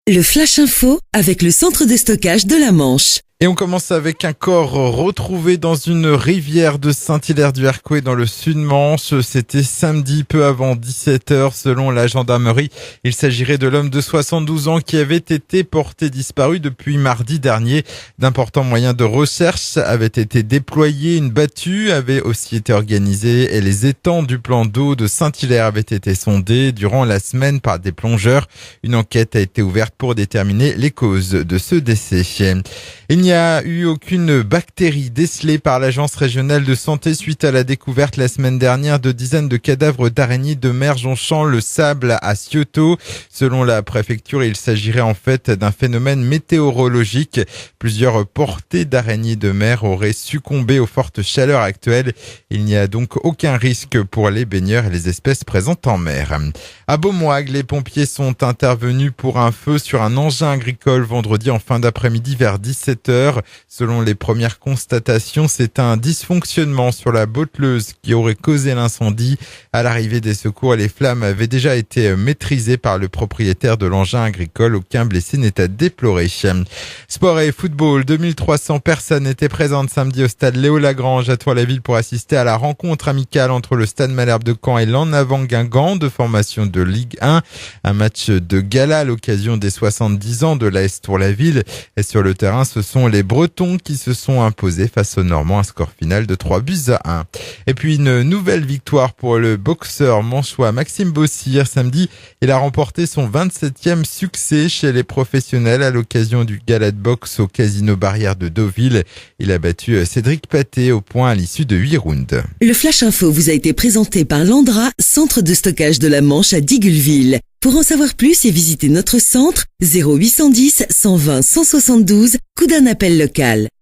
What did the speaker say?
Le Flash Info avec le centre de stockage de la Manche. Et on commence avec un corps retrouvé dans une rivière de Saint-Hilaire-du-Harcouët dans le sud-Manche. C'était samedi peu avant 17h selon la gendarmerie. Il s'agirait de l'homme de 72 ans qui avait été porté disparu depuis mardi dernier. D'importants moyens de recherche avaient été déployés. Une battue avait aussi été organisée et les étangs du plan d'eau de Saint-Hilaire avaient été sondés durant la semaine par des plongeurs. Une enquête a été ouverte pour déterminer les causes de ce décès. Il n'y a eu aucune bactérie décelée par l'Agence régionale de santé suite à la découverte la semaine dernière de dizaines de cadavres d'araignées de mer jonchant le sable à Cioto. Selon la préfecture, il s'agirait en fait d'un phénomène météorologique. Plusieurs portées d'araignées de mer auraient succombé aux fortes chaleurs actuelles. Il n'y a donc aucun risque pour les baigneurs et les espèces présentes en mer. À Beaumoig, les pompiers sont intervenus pour un feu sur un engin agricole vendredi en fin d'après-midi vers 17h. Selon les premières constatations, c'est un dysfonctionnement sur la botteleuse qui aurait causé l'incendie. À l'arrivée des secours, les flammes avaient déjà été maîtrisées par le propriétaire de l'engin agricole. Aucun blessé n'est à déplorer. Sport et football, 2300 personnes étaient présentes samedi au stade Léo Lagrange à Thouars-la-Ville pour assister à la rencontre amicale entre le stade Malherbe de Caen et l'En Avant Guingamp de formation de Ligue 1. Un match de gala à l'occasion des 70 ans de l'AS Thouars-la-Ville. Et sur le terrain, ce sont les Bretons qui se sont imposés face aux Normands, un score final de 3-1. Et puis une nouvelle victoire pour le boxeur manchois Maxime Bossir. Samedi, il a remporté son 27e succès chez les professionnels à l'occasion du gala de boxe au Casino Barrière de Deauville. Il a battu Cédric Paté au point à l'issue de 8 rounds. Le Flash Info vous a été présenté par Landra, centre de stockage de la Manche à Digoulville. Pour en savoir plus et visiter notre centre, 0810 120 172, coup d'un appel local.